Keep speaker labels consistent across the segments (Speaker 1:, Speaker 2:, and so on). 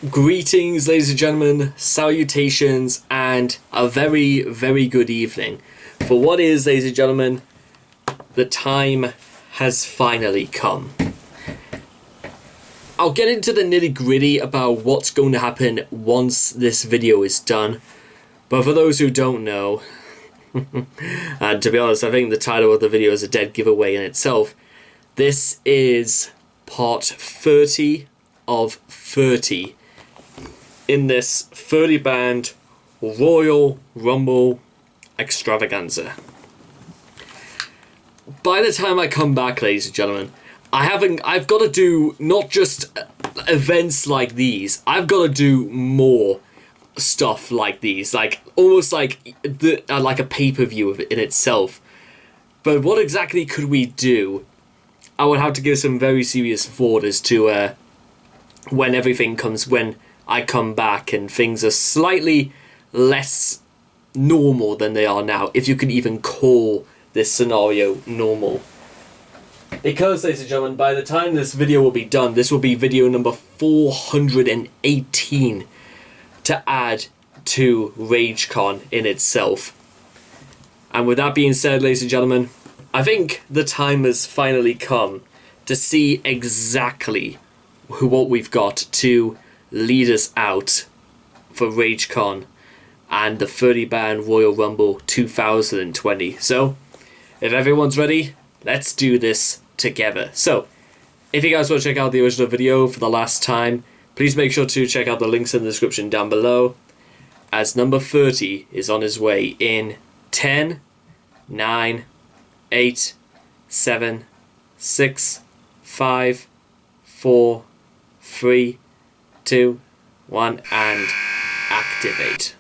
Speaker 1: Greetings, ladies and gentlemen, salutations, and a very, very good evening. For what is, ladies and gentlemen, the time has finally come. I'll get into the nitty-gritty about what's going to happen once this video is done. But for those who don't know, and to be honest, I think the title of the video is a dead giveaway in itself, this is part 30 of 30 in this 30-band Royal Rumble extravaganza. By the time I come back, ladies and gentlemen, I've got to do not just events like these, I've got to do more stuff like these, like almost like like a pay-per-view in itself. But what exactly could we do? I would have to give some very serious thought as to when I come back and things are slightly less normal than they are now, if you can even call this scenario normal. Because, ladies and gentlemen, by the time this video will be done, this will be video number 418 to add to RageCon in itself. And with that being said, ladies and gentlemen, I think the time has finally come to see exactly what we've got to lead us out for RageCon and the 30-band Royal Rumble 2020. So, if everyone's ready, let's do this together. So, if you guys want to check out the original video for the last time, please make sure to check out the links in the description down below, as number 30 is on his way in 10, 9, 8, 7, 6, 5, 4, 3, 2, 1, and activate.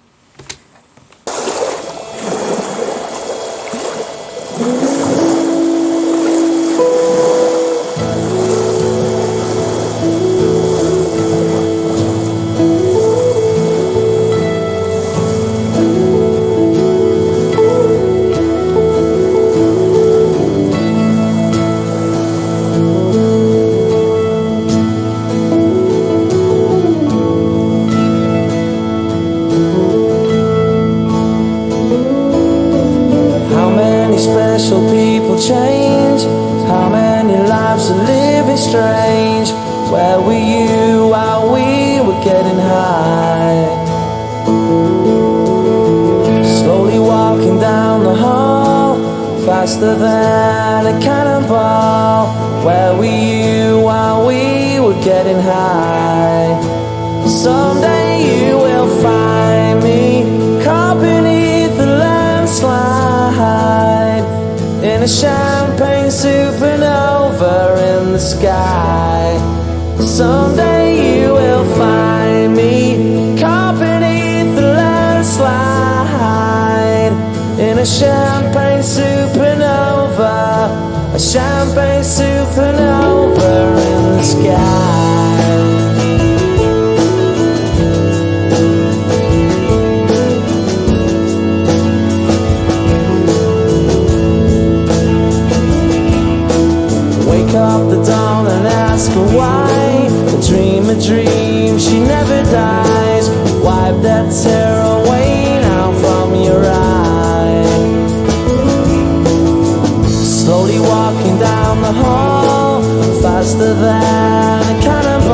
Speaker 2: Special people change. How many lives are living strange? Where were you while we were getting high? Slowly walking down the hall, faster than a cannonball. Where were you while we were getting high? Someday you will find me caught beneath the landslide, in a champagne supernova in the sky. Someday you will find me caught beneath the landslide, in a champagne supernova, a champagne supernova in the sky. Up the dawn and ask her why. A dream, she never dies. Wipe that tear away now from your eye. Slowly walking down the hall, faster than a cannonball.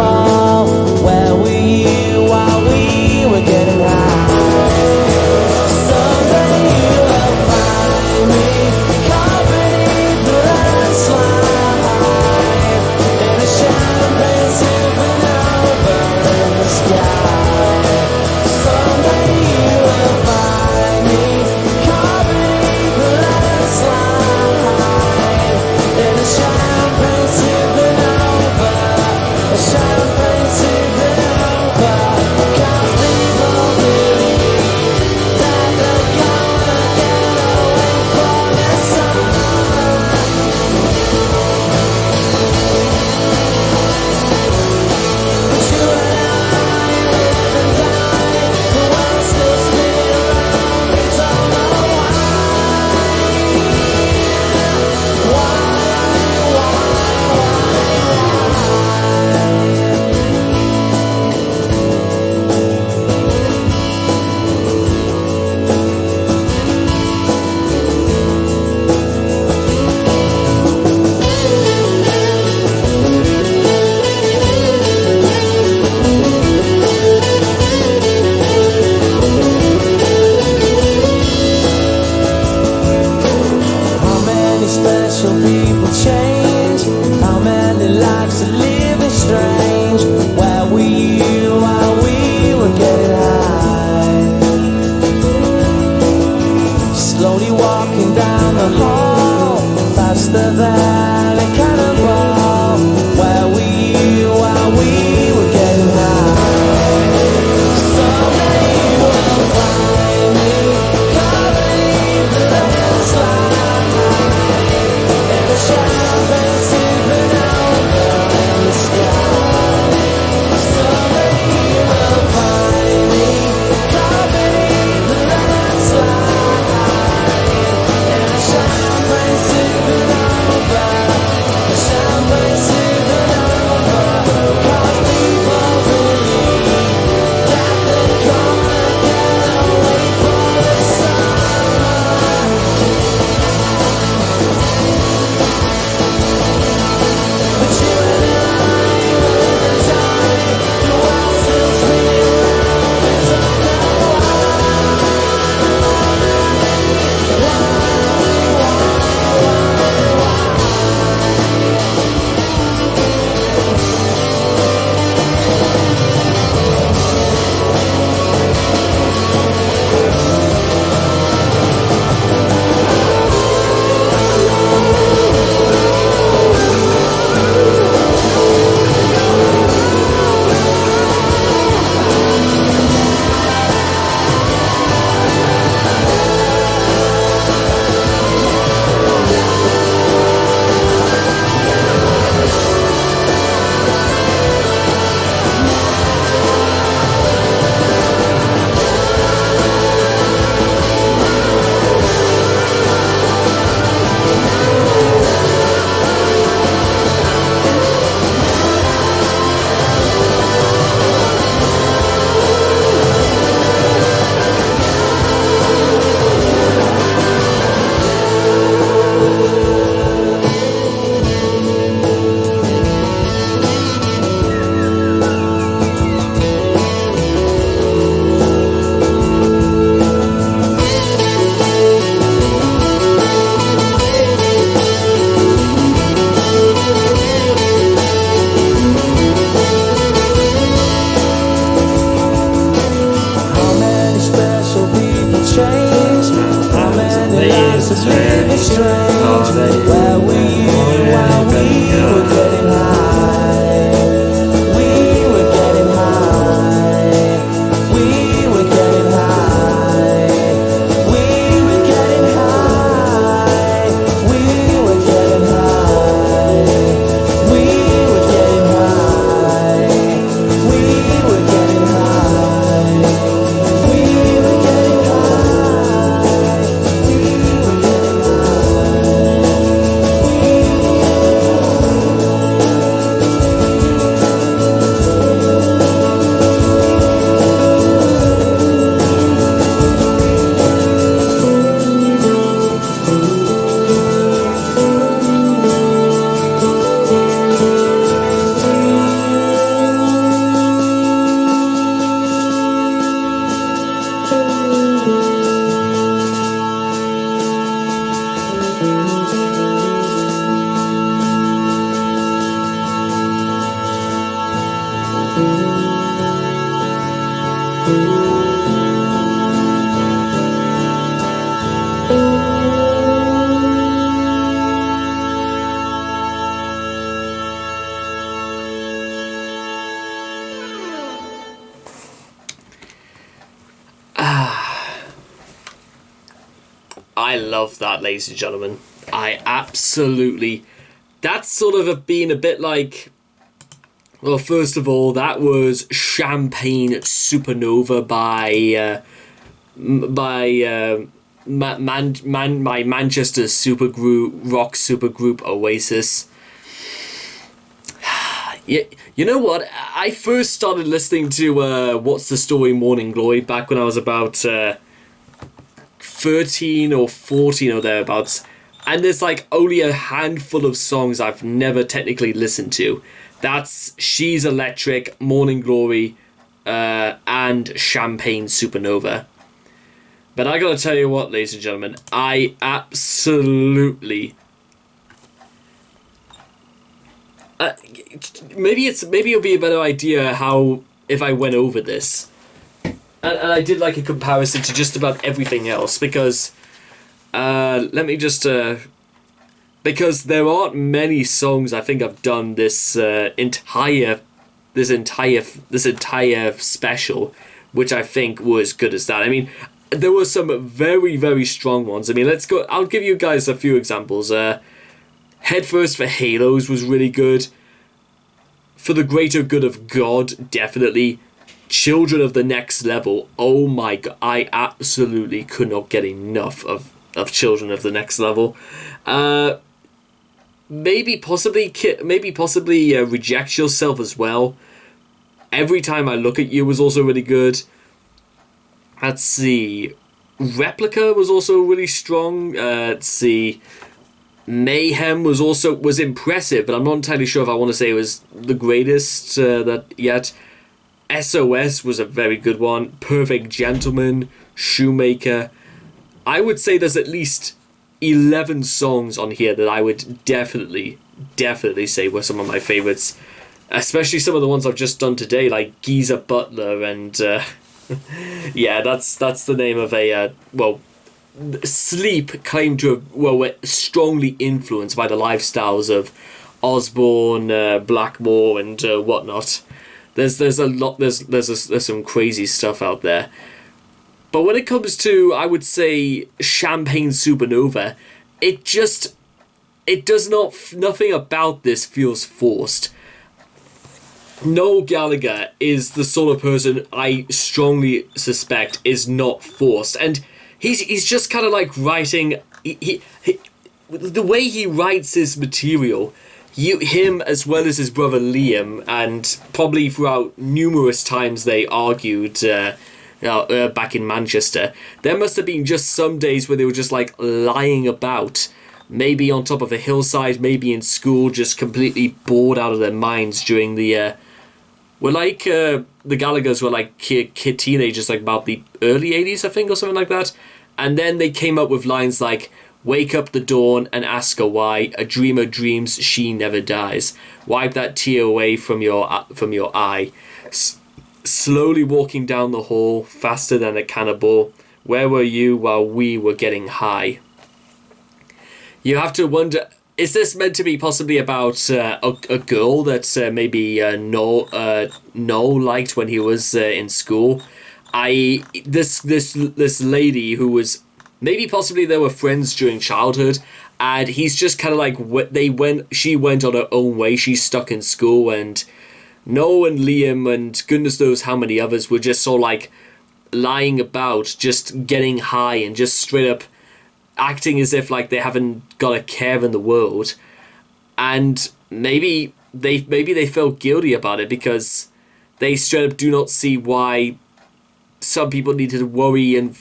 Speaker 2: special people change? How many lives are living strange? Where were you while we were getting high? Slowly walking down the hall, faster than a cannonball. Where were you while we were getting high? Someday you will find me carving the landslide in a champagne supernova in the sky. Someday you will find me carving the landslide in a champagne supernova, a champagne supernova. 'Cause people believe that they're gonna get away for the summer. But you and I will the time, the world's still spinning round, we don't know how many special people change. How many lives are living strange. Where were you while we were getting high? We were getting high. We were getting high. We were getting high. We were getting high. We were getting high. We were getting high. We were getting
Speaker 1: I love that, ladies and gentlemen. I absolutely... That's sort of been a bit like... Well, first of all, that was Champagne Supernova by my Manchester rock supergroup Oasis. You know what? I first started listening to What's the Story Morning Glory back when I was about 13 or 14 or thereabouts. And there's like only a handful of songs I've never technically listened to. That's She's Electric, Morning Glory, and Champagne Supernova. But I gotta tell you what, ladies and gentlemen, I absolutely maybe it'll be a better idea how if I went over this, and I did like a comparison to just about everything else, because let me just because there aren't many songs I think I've done this entire special which I think were as good as that. I mean, there were some very, very strong ones. I mean, let's go. I'll give you guys a few examples. Headfirst for Halos was really good. For the Greater Good of God, definitely. Children of the Next Level. Oh my god, I absolutely could not get enough of Children of the Next Level. Maybe possibly Reject Yourself as well. Every Time I Look at You was also really good. Let's see. Replica was also really strong. Let's see. Mayhem was impressive, but I'm not entirely sure if I want to say it was the greatest that yet. SOS was a very good one. Perfect Gentleman, Shoemaker. I would say there's at least 11 songs on here that I would definitely say were some of my favorites. Especially some of the ones I've just done today, like Geezer Butler and... yeah, that's the name of a... Sleep claimed to have were strongly influenced by the lifestyles of Osbourne, Blackmore, and whatnot. There's some crazy stuff out there. But when it comes to, I would say, Champagne Supernova, nothing about this feels forced. Noel Gallagher is the sort of person I strongly suspect is not forced, and he's just kind of like writing. The way he writes his material, him as well as his brother Liam, and probably throughout numerous times they argued back in Manchester. There must have been just some days where they were just like lying about. Maybe on top of a hillside, maybe in school, just completely bored out of their minds during the. The Gallaghers were like kid teenagers, like about the early 80s, I think, or something like that. And then they came up with lines like, "Wake up the dawn and ask her why. A dreamer dreams, she never dies. Wipe that tear away from your eye. Slowly walking down the hall, faster than a cannonball. Where were you while we were getting high?" You have to wonder, is this meant to be possibly about a girl that maybe Noel liked when he was in school? This lady who was, maybe possibly they were friends during childhood, and he's just kind of like, she went on her own way, she's stuck in school, and Noel and Liam and goodness knows how many others were just sort of like lying about, just getting high and just straight up acting as if like they haven't got a care in the world. And maybe they felt guilty about it because they straight up do not see why some people need to worry and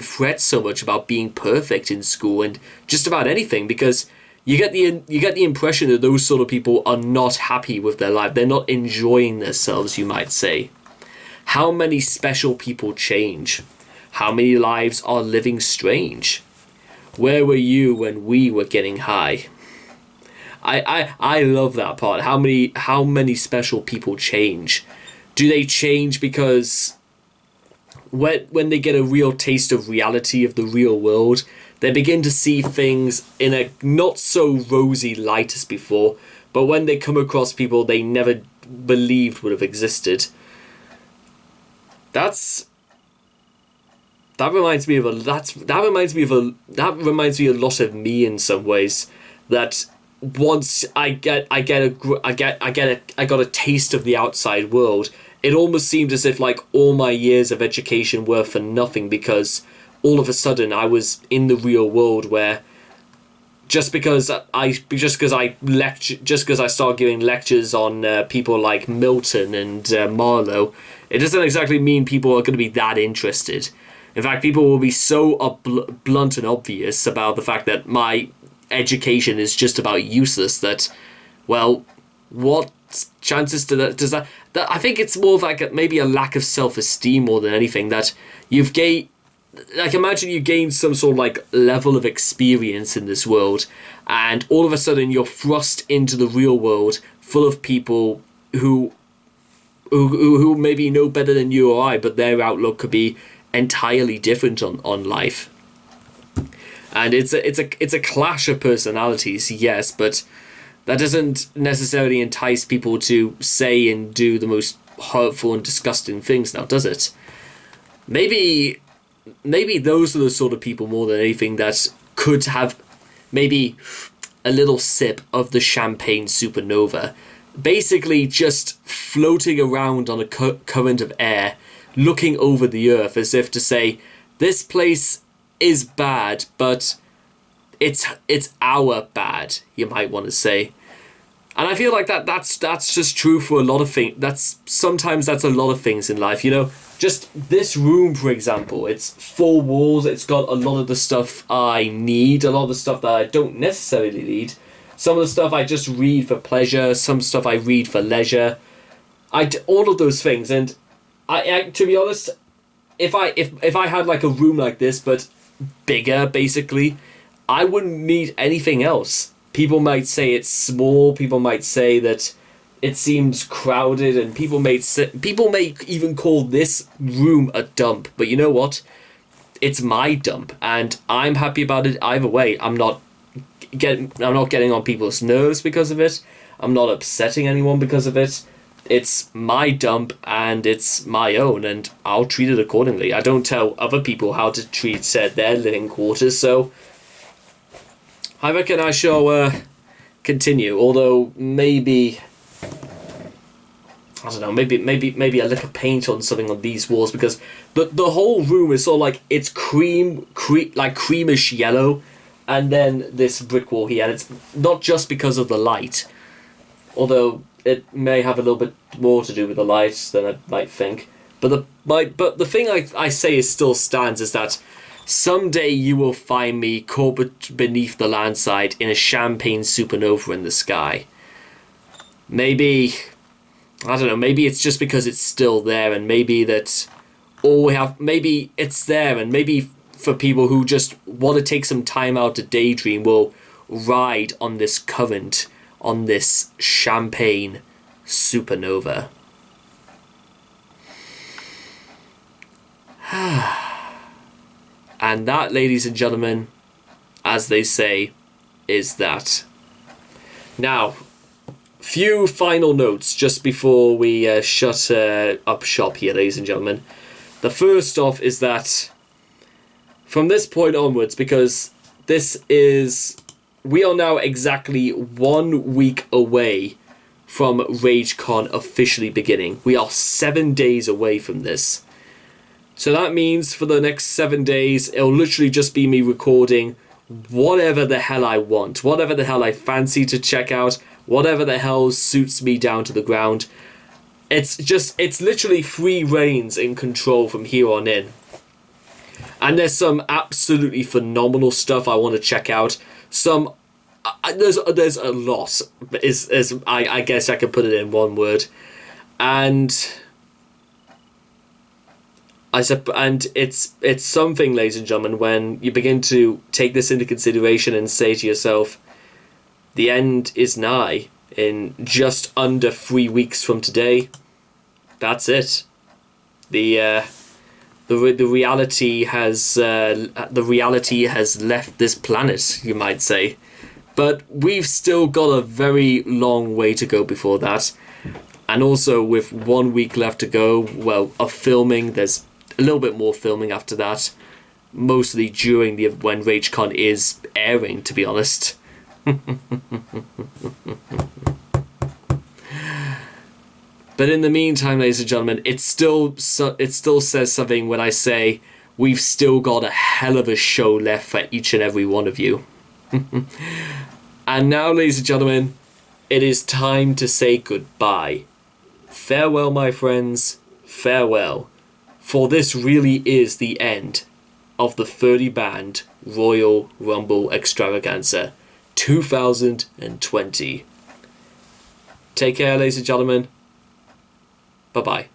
Speaker 1: fret so much about being perfect in school and just about anything, because you get the impression that those sort of people are not happy with their life. They're not enjoying themselves, you might say. How many special people change? How many lives are living strange? Where were you when we were getting high? I love that part. How many special people change? Do they change because when they get a real taste of reality of the real world, they begin to see things in a not so rosy light as before, but when they come across people they never believed would have existed? That reminds me a lot of me in some ways. That once I got a taste of the outside world, it almost seemed as if like all my years of education were for nothing, because all of a sudden I was in the real world, where just because I started giving lectures on people like Milton and Marlowe, it doesn't exactly mean people are going to be that interested. In fact, people will be so blunt and obvious about the fact that my education is just about useless that, well, what chances does that I think it's more of like maybe a lack of self-esteem more than anything, that you've like, imagine you gain some sort of like level of experience in this world, and all of a sudden you're thrust into the real world full of people who maybe know better than you or I, but their outlook could be entirely different on life. And it's a clash of personalities, yes, but that doesn't necessarily entice people to say and do the most hurtful and disgusting things now, does it? Maybe those are the sort of people more than anything that could have maybe a little sip of the champagne supernova, basically just floating around on a current of air, looking over the earth as if to say, this place is bad, but it's our bad, you might want to say. And I feel like that's just true for a lot of things. Sometimes that's a lot of things in life, you know. Just this room, for example, it's 4 walls. It's got a lot of the stuff I need, a lot of the stuff that I don't necessarily need. Some of the stuff I just read for pleasure. Some stuff I read for leisure. All of those things. And I to be honest, if I had like a room like this but bigger, basically, I wouldn't need anything else. People might say it's small. People might say that it seems crowded, and people may even call this room a dump. But you know what? It's my dump, and I'm happy about it either way. I'm not getting on people's nerves because of it. I'm not upsetting anyone because of it. It's my dump, and it's my own, and I'll treat it accordingly. I don't tell other people how to treat their living quarters, so I reckon I shall continue. Although maybe, I don't know, maybe a lick of paint on something on these walls, because the whole room is sort of like, it's like creamish yellow, and then this brick wall here, and it's not just because of the light, although it may have a little bit more to do with the light than I might think. But the thing I say still stands, is that someday you will find me caught beneath the landside in a champagne supernova in the sky. Maybe, I don't know, maybe it's just because it's still there, and maybe that maybe it's there, and maybe for people who just want to take some time out to daydream will ride on this current, on this champagne supernova. And that, ladies and gentlemen, as they say, is that. Now, few final notes just before we shut up shop here, ladies and gentlemen. The first off is that from this point onwards, because we are now exactly 1 week away from RageCon officially beginning. We are 7 days away from this. So that means for the next 7 days, it'll literally just be me recording whatever the hell I want, whatever the hell I fancy to check out, whatever the hell suits me down to the ground. It's literally free reins in control from here on in. And there's some absolutely phenomenal stuff I want to check out. There's a lot, I guess I could put it in one word. And it's something, ladies and gentlemen, when you begin to take this into consideration and say to yourself, the end is nigh. In just under 3 weeks from today, that's it. The reality has left this planet, you might say. But we've still got a very long way to go before that. And also, with 1 week left to go, well, of filming, there's a little bit more filming after that, mostly during when RageCon is airing, to be honest. But in the meantime, ladies and gentlemen, it still says something when I say we've still got a hell of a show left for each and every one of you. And now, ladies and gentlemen, it is time to say goodbye. Farewell, my friends, farewell. For this really is the end of the 30-band Royal Rumble Extravaganza 2020. Take care, ladies and gentlemen. Bye-bye.